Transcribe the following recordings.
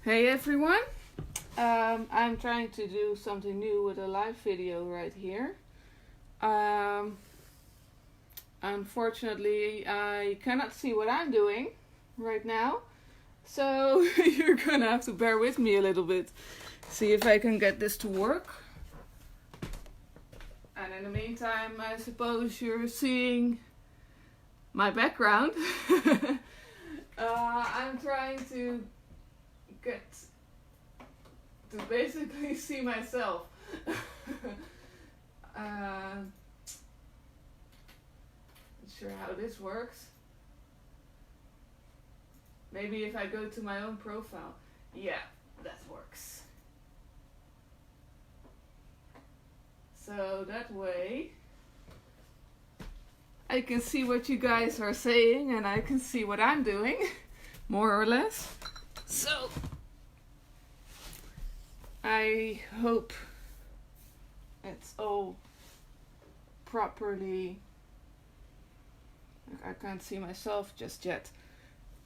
Hey everyone, I'm trying to do something new with a live video right here. Um, Unfortunately, I cannot see what I'm doing right now, so you're gonna have to bear with me a little bit. See if I can get this to work. And in the meantime, I suppose you're seeing my background. I'm trying to get to basically see myself. Not sure how this works. Maybe if I go to my own profile. Yeah, that works. So that way I can see what you guys are saying and I can see what I'm doing, more or less. So I hope it's all properly. I can't see myself just yet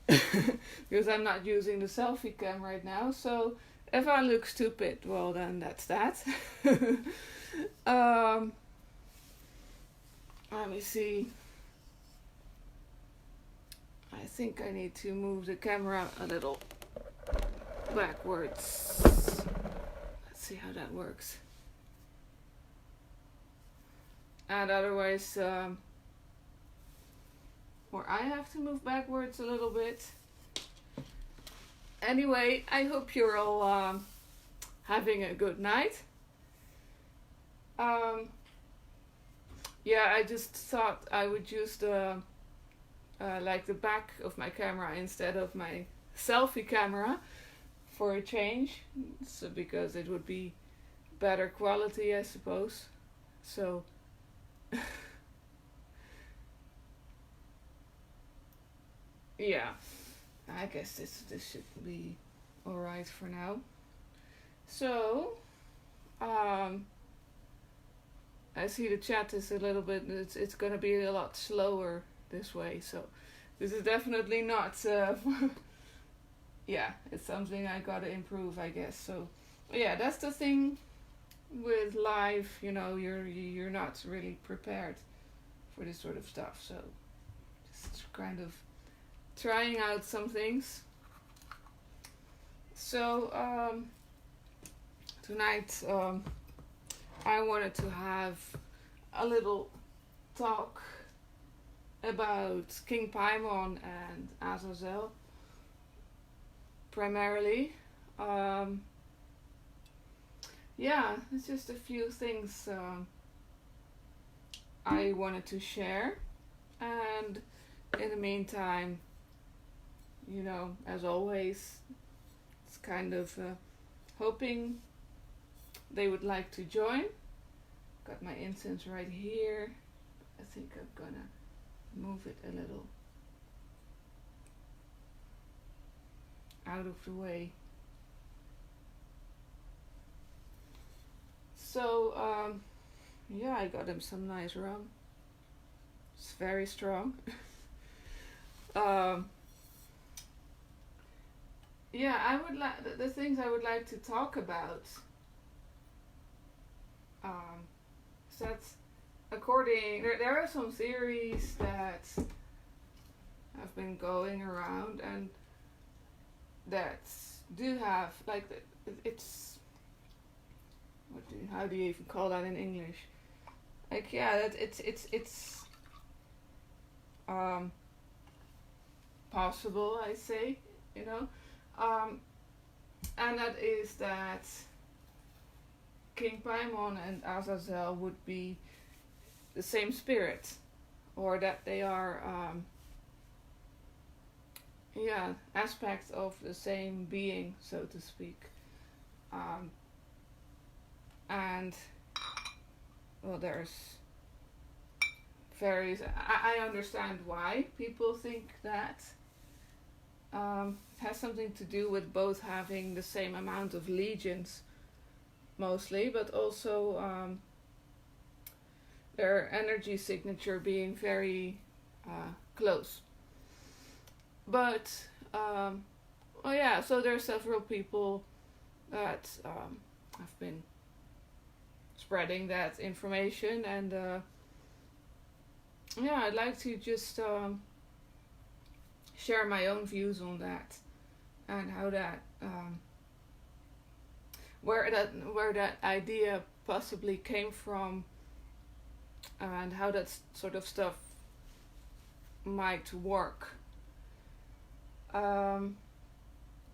because I'm not using the selfie cam right now. So if I look stupid, well then that's that. Let me see. I think I need to move the camera a little backwards. Let's see how that works. And otherwise, or I have to move backwards a little bit. Anyway, I hope you're all having a good night. Yeah, I just thought I would use the the back of my camera instead of my selfie camera for a change. So because it would be better quality, I suppose. So yeah, I guess this should be alright for now. So I see the chat is a little bit. It's gonna be a lot slower this way. So this is definitely not. Yeah, it's something I gotta improve, I guess. So yeah, that's the thing with live. You know, you're not really prepared for this sort of stuff. So just kind of trying out some things. So tonight I wanted to have a little talk about King Paimon and Azazel primarily. Yeah, it's just a few things I wanted to share, and in the meantime, you know, as always, it's kind of hoping they would like to join. Got my incense right here. I think I'm gonna move it a little out of the way. So, yeah, I got him some nice rum. It's very strong. Yeah, I would like the things I would like to talk about. So that's according. There are some theories that have been going around and that do have it's how do you even call that in English? Like yeah, that it's possible, I say, you know, and that is that King Paimon and Azazel would be the same spirit, or that they are aspects of the same being, so to speak. And well, there's various. I understand why people think that. It has something to do with both having the same amount of legions, mostly, but also their energy signature being very close. But oh yeah, so there are several people that have been spreading that information, and yeah, I'd like to just share my own views on that, and how that where that idea possibly came from, and how that sort of stuff might work.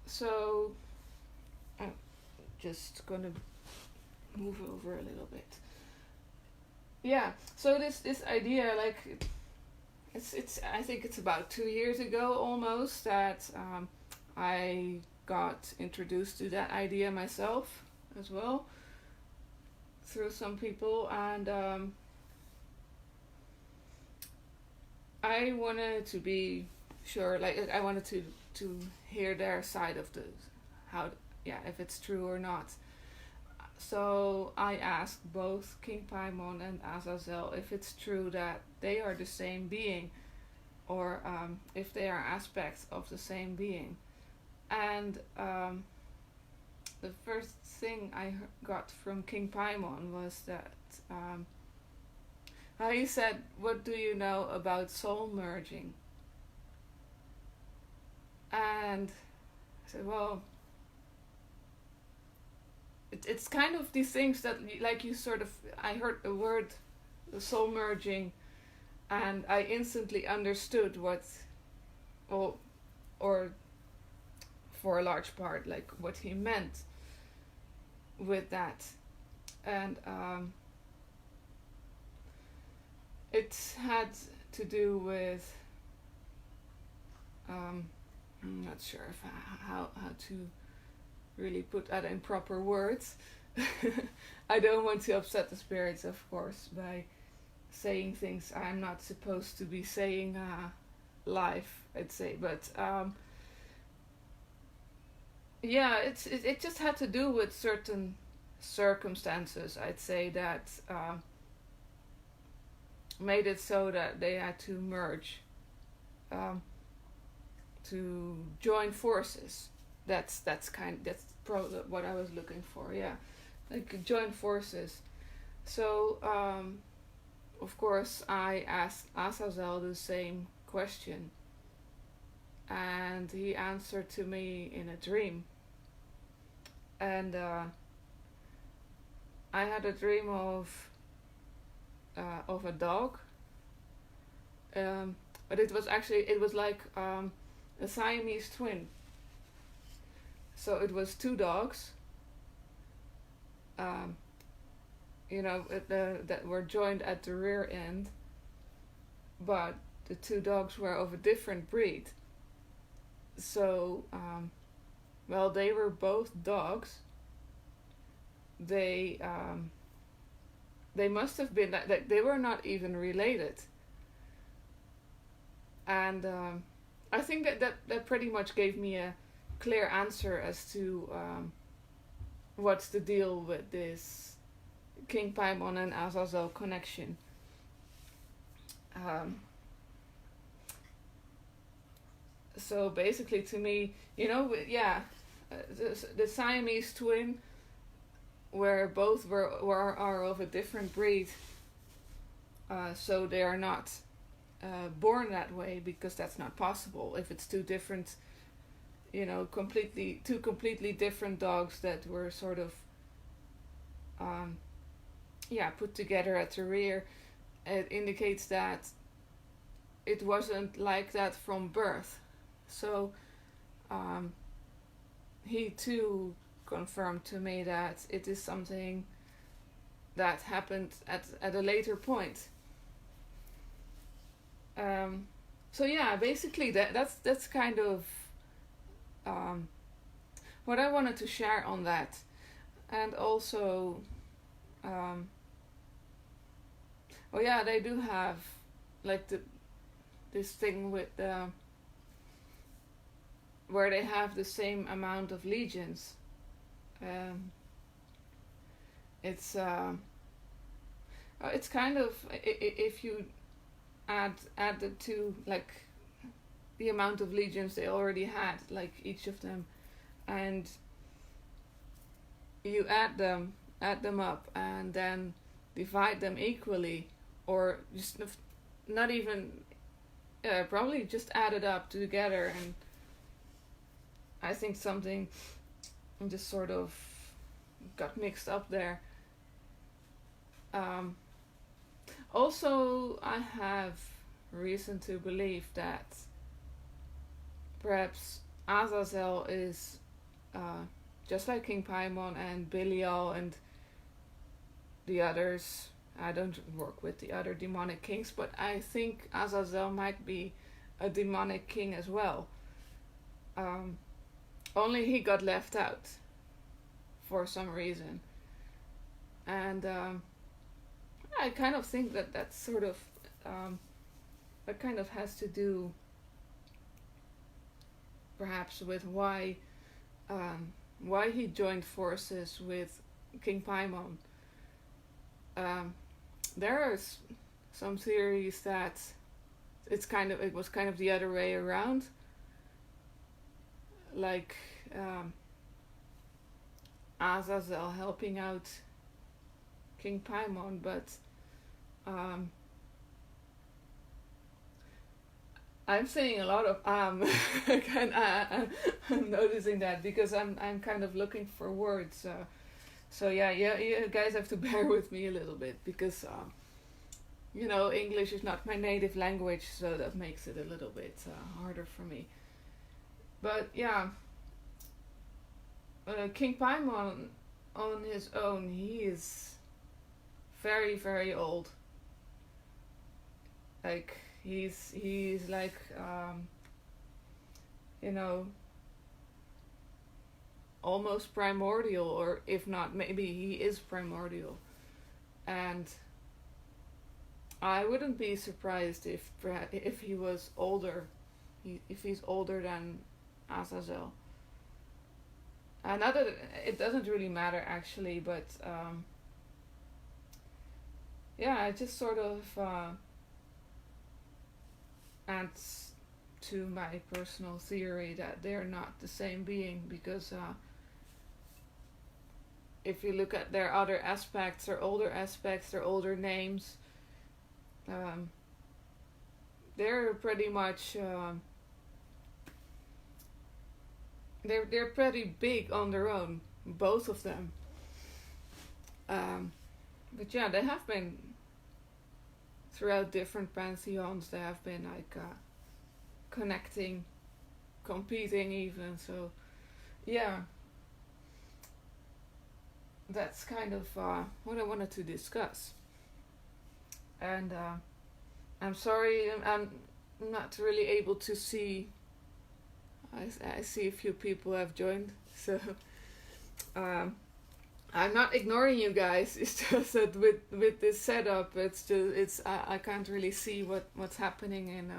So I'm just gonna move over a little bit. Yeah. So this idea, like, it's I think it's about 2 years ago almost that I got introduced to that idea myself as well through some people, and I wanted to be sure, like I wanted to hear their side of the how, yeah, if it's true or not. So I asked both King Paimon and Azazel if it's true that they are the same being, or if they are aspects of the same being. And the first thing I got from King Paimon was that he said, "What do you know about soul merging?" And I said, well, it's kind of these things that, like, you sort of, I heard the word soul merging, and I instantly understood what, well, or for a large part, like what he meant with that. And it had to do with I'm not sure if how to really put that in proper words. I don't want to upset the spirits, of course, by saying things I'm not supposed to be saying live, I'd say. But yeah, it just had to do with certain circumstances, I'd say, that made it so that they had to merge, to join forces. That's probably what I was looking for. Yeah, like join forces. So of course I asked Azazel the same question, and he answered to me in a dream. And I had a dream of a dog, but it was like a Siamese twin. So it was two dogs, that were joined at the rear end, but the two dogs were of a different breed. So, well, they were both dogs. They must have been that they were not even related. And I think that pretty much gave me a clear answer as to what's the deal with this King Paimon and Azazel connection. So basically, to me, the Siamese twin, where both are of a different breed, so they are not born that way, because that's not possible. If it's two different, two completely different dogs that were sort of put together at the rear, it indicates that it wasn't like that from birth. So he too confirmed to me that it is something that happened at a later point. So yeah, basically that's kind of what I wanted to share on that. And also they do have like this thing with where they have the same amount of legions. It's kind of, if you add the two, like the amount of legions they already had, like each of them, and you add them up, and then divide them equally, or just not even, probably just add it up together, and I think something just sort of got mixed up there. Also, I have reason to believe that perhaps Azazel is just like King Paimon and Belial and the others. I don't work with the other demonic kings, but I think Azazel might be a demonic king as well. Only he got left out for some reason. And I kind of think that that's sort of, that kind of has to do perhaps with why he joined forces with King Paimon. There are some theories that it was kind of the other way around, like Azazel helping out King Paimon, but I'm saying a lot of I'm noticing that because I'm kind of looking for words. So yeah, you guys have to bear with me a little bit because English is not my native language, so that makes it a little bit harder for me. But yeah, King Paimon on his own, he is very, very old. Like he's like almost primordial, or if not, maybe he is primordial. And I wouldn't be surprised if he was older, if he's older than Azazel. Not that it doesn't really matter actually, but yeah, it just sort of adds to my personal theory that they're not the same being, because if you look at their other aspects, their older names, they're pretty much they're pretty big on their own, both of them. But yeah, they have been throughout different pantheons. They have been like connecting, competing even. So yeah, that's kind of what I wanted to discuss. And I'm sorry, I'm not really able to see. I see a few people have joined, so I'm not ignoring you guys. It's just that with this setup, I can't really see what's happening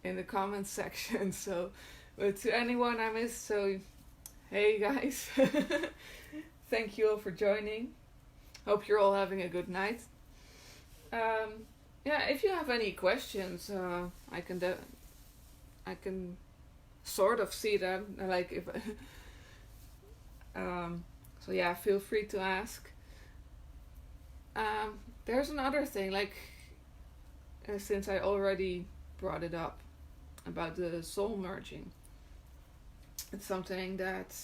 in the comments section. So, but to anyone I missed, so hey guys, thank you all for joining. Hope you're all having a good night. Yeah, if you have any questions, I can sort of see them, like if so yeah, feel free to ask. There's another thing, like since I already brought it up about the soul merging, it's something that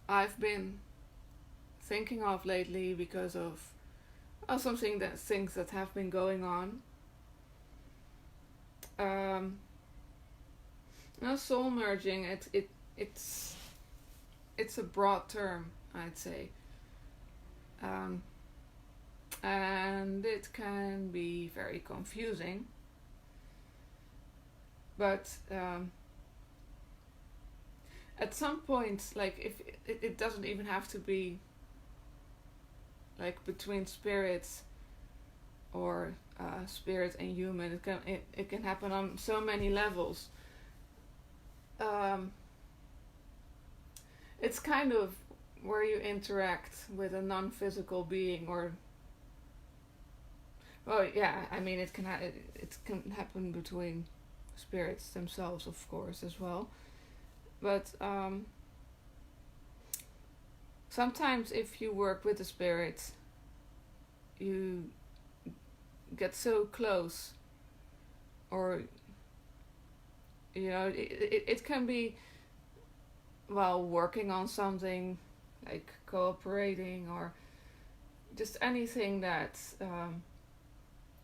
I've been thinking of lately because of things that have been going on. Soul merging, it's a broad term, I'd say, and it can be very confusing. But at some point, like if it doesn't even have to be like between spirits or spirit and human. It can happen on so many levels. It's kind of where you interact with a non-physical being, or well, yeah, I mean it can happen between spirits themselves, of course, as well. But sometimes if you work with the spirits, you get so close, or it can be while working on something, like cooperating, or just anything that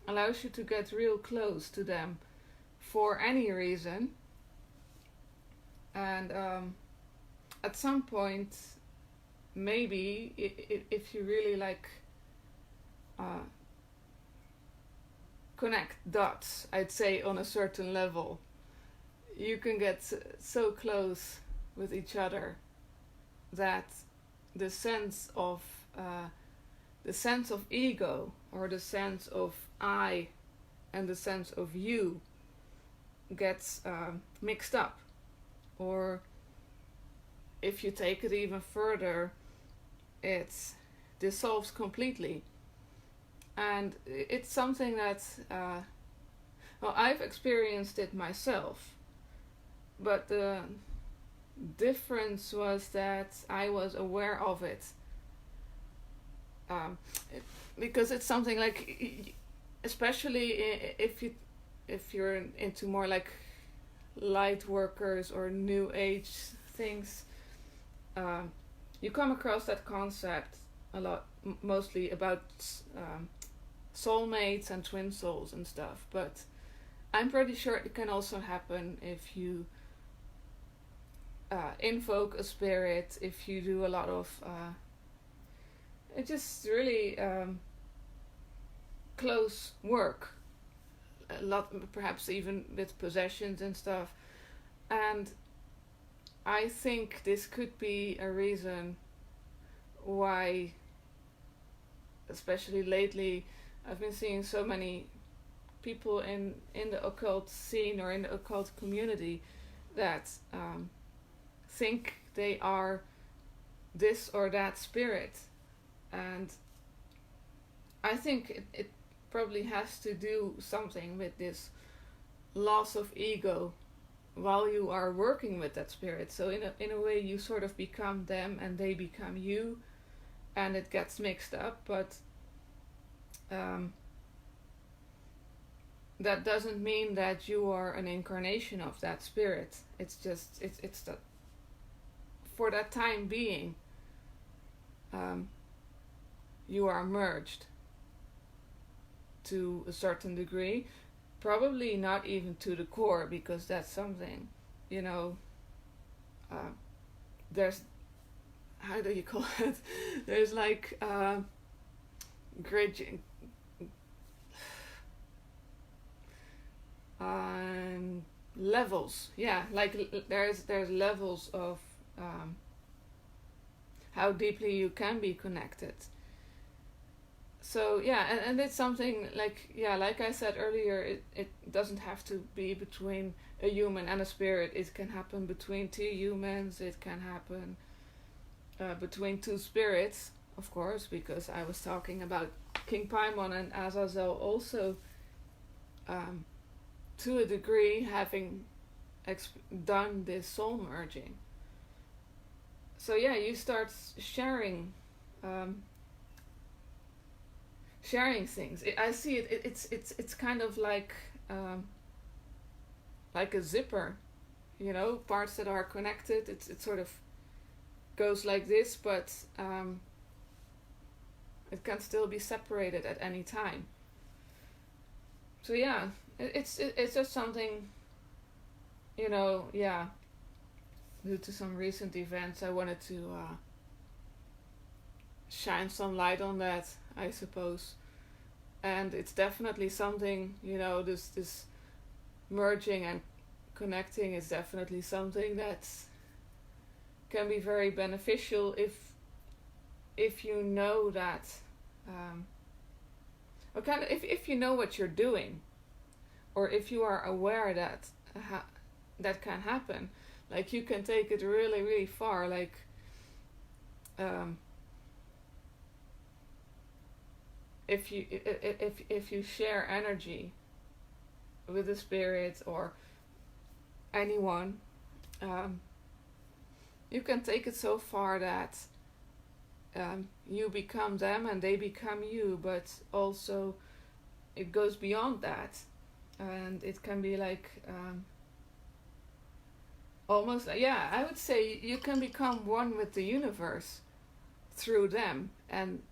allows you to get real close to them for any reason. And at some point, maybe if you really like connect dots, I'd say, on a certain level, you can get so close with each other that the sense of ego, or the sense of I and the sense of you, gets mixed up. Or if you take it even further, it dissolves completely. And it's something that I've experienced it myself, but the difference was that I was aware of it, because it's something like, especially if you're into more like light workers or new age things, you come across that concept a lot, mostly about soulmates and twin souls and stuff. But I'm pretty sure it can also happen if you invoke a spirit, if you do a lot of it just really close work, a lot, perhaps even with possessions and stuff. And I think this could be a reason why, especially lately, I've been seeing so many people in the occult scene or in the occult community that think they are this or that spirit. And I think it probably has to do something with this loss of ego while you are working with that spirit. So in a way you sort of become them and they become you, and it gets mixed up. But that doesn't mean that you are an incarnation of that spirit. It's just it's that for that time being, you are merged to a certain degree, probably not even to the core, because that's something, there's, how do you call it? There's like grid levels. Yeah, like there's levels of how deeply you can be connected. So yeah, and it's something like, like I said earlier, it doesn't have to be between a human and a spirit. It can happen between two humans. It can happen between two spirits, of course, because I was talking about King Paimon and Azazel also, to a degree, having done this soul merging. So yeah, you start sharing things. I see it. It's kind of like a zipper, parts that are connected. It sort of goes like this, but it can still be separated at any time. So yeah, it's just something, due to some recent events, I wanted to shine some light on that, I suppose. And it's definitely something, this merging and connecting is definitely something that can be very beneficial if you know that, or kind of if you know what you're doing, or if you are aware that that can happen. Like, you can take it really, really far. Like, if you share energy with the spirit, or anyone, um, you can take it so far that you become them and they become you, but also it goes beyond that, and it can be like almost, yeah, I would say you can become one with the universe through them, and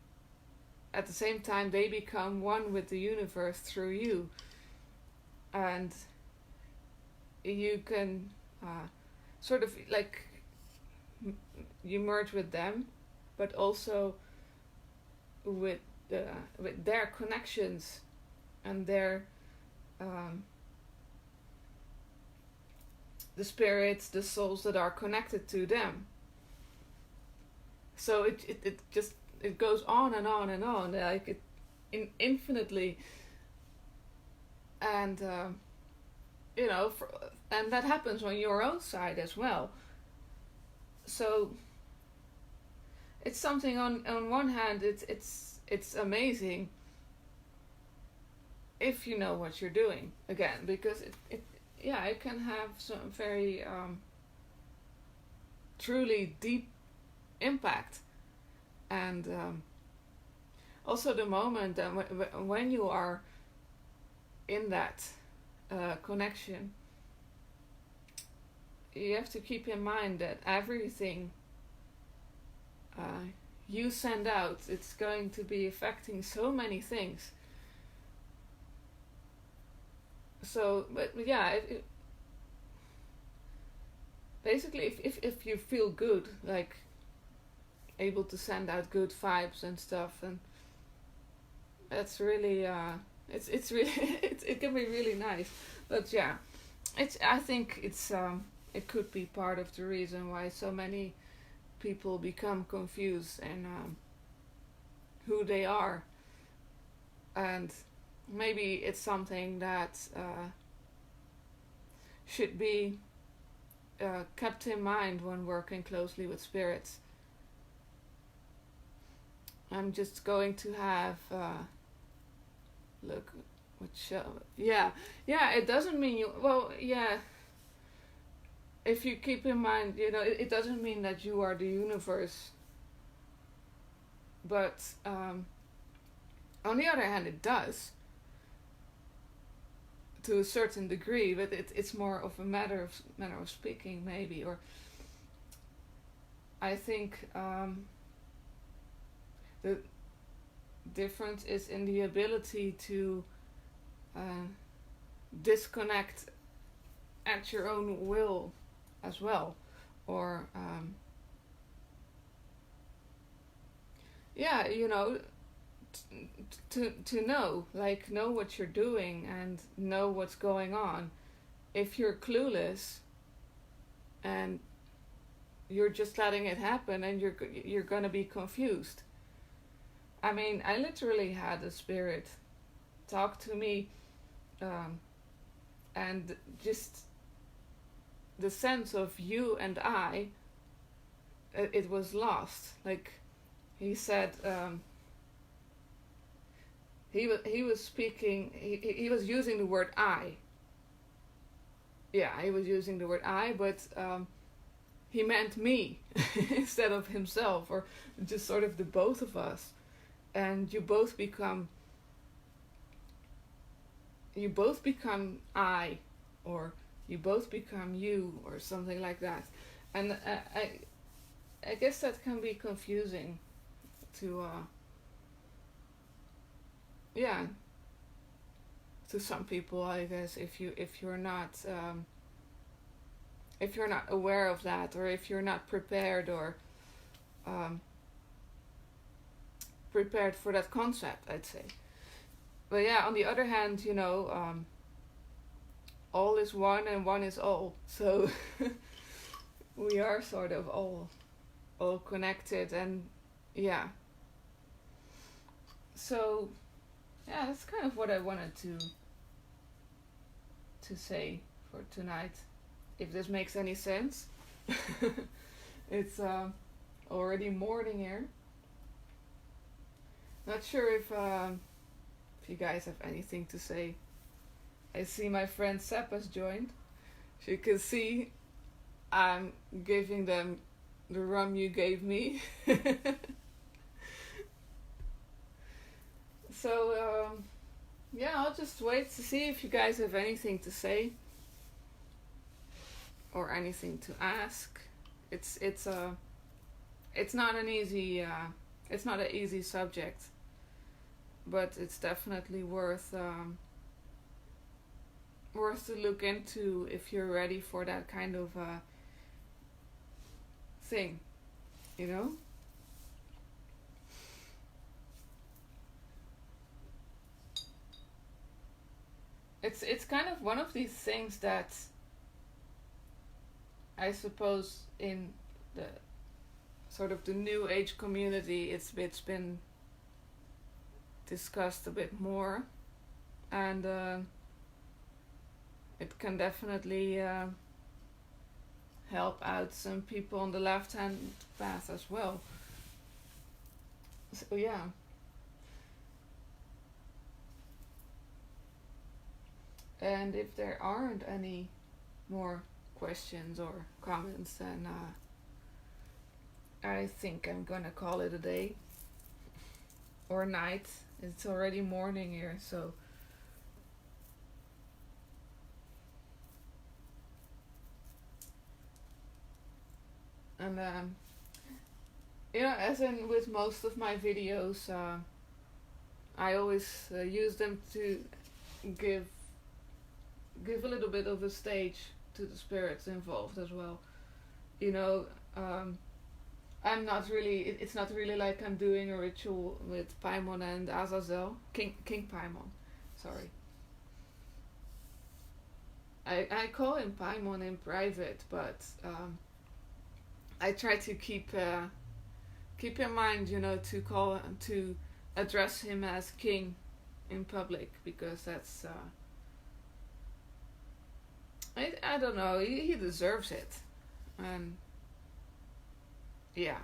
at the same time they become one with the universe through you, and you can sort of like you merge with them, but also with their connections and their the spirits, the souls that are connected to them. So it just it goes on and on and on, like infinitely, and and that happens on your own side as well. So it's something on one hand it's amazing if you know what you're doing, again, because it can have some very truly deep impact, and also the moment that when you are in that connection, you have to keep in mind that everything you send out, it's going to be affecting so many things. So, but yeah, basically, if you feel good, like able to send out good vibes and stuff, and that's really it's really it can be really nice. But yeah, I think it could be part of the reason why so many people become confused in who they are, and maybe it's something that should be kept in mind when working closely with spirits. I'm just going to have look what show. Yeah, it doesn't mean you, well, yeah, if you keep in mind, it doesn't mean that you are the universe, but on the other hand it does, to a certain degree, but it's more of a manner of speaking, maybe. Or I think the difference is in the ability to disconnect at your own will as well, or yeah, to know what you're doing and know what's going on. If you're clueless and you're just letting it happen, and you're gonna be confused. I mean, I literally had a spirit talk to me, and just the sense of you and I, it was lost. Like he said, he was speaking. He was using the word I. Yeah, he was using the word I, but he meant me instead of himself, or just sort of the both of us. And you both become I, or you both become you, or something like that. And I guess that can be confusing to to some people, I guess, if you're not aware of that, or if you're not prepared, or prepared for that concept, I'd say. But yeah, on the other hand, all is one and one is all. So we are sort of all connected, and yeah. So yeah, that's kind of what I wanted to say for tonight. If this makes any sense. It's already morning here. Not sure if you guys have anything to say. I see my friend Sepp has joined. you can see, I'm giving them the rum you gave me. So, yeah, I'll just wait to see if you guys have anything to say or anything to ask. It's not an easy it's not an easy subject, but it's definitely worth to look into if you're ready for that kind of thing, you know? It's kind of one of these things that I suppose in the sort of the new age community it's been discussed a bit more, and it can definitely help out some people on the left hand path as well. So yeah. And if there aren't any more questions or comments, then I think I'm gonna call it a day or night. It's already morning here, so and as in with most of my videos, I always use them to give a little bit of a stage to the spirits involved as well. I'm not really. It's not really like I'm doing a ritual with Paimon and Azazel, King Paimon. Sorry. I call him Paimon in private, but I try to keep in mind, to address him as King in public, because that's I don't know, he deserves it, and yeah.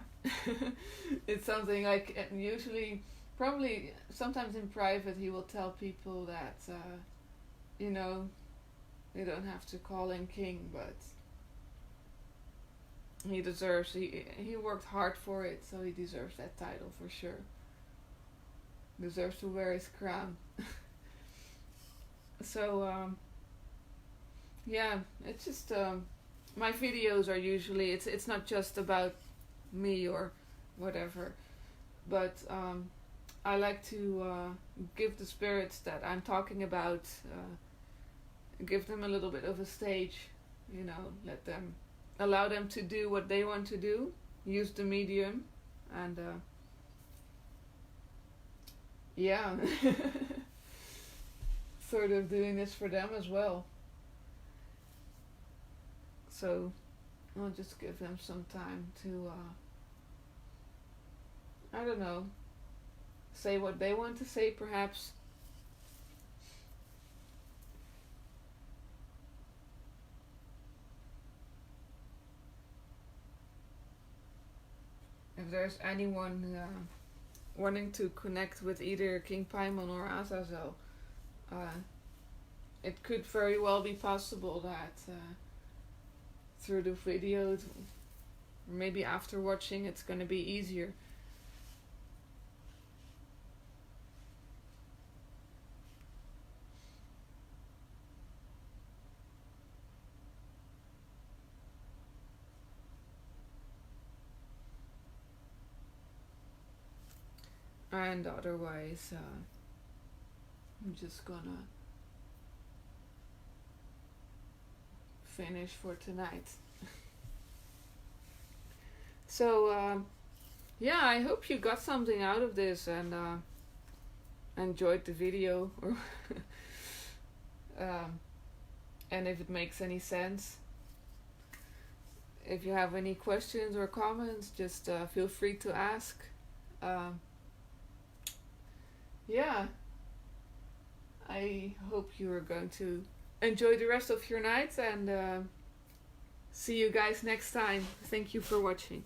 It's something like usually, probably sometimes in private he will tell people that they don't have to call him king, but he deserves, he worked hard for it, so he deserves that title for sure. Deserves to wear his crown. So yeah, it's just my videos are usually, it's not just about me or whatever, but I like to give the spirits that I'm talking about, give them a little bit of a stage, allow them to do what they want to do, use the medium, and yeah, sort of doing this for them as well. So I'll just give them some time to, I don't know, say what they want to say, perhaps. If there's anyone wanting to connect with either King Paimon or Azazel, it could very well be possible that through the videos, maybe after watching, it's going to be easier. And otherwise, I'm just gonna finish for tonight. So yeah, I hope you got something out of this and enjoyed the video, or and if it makes any sense. If you have any questions or comments, just feel free to ask. Yeah, I hope you are going to enjoy the rest of your night, and see you guys next time. Thank you for watching.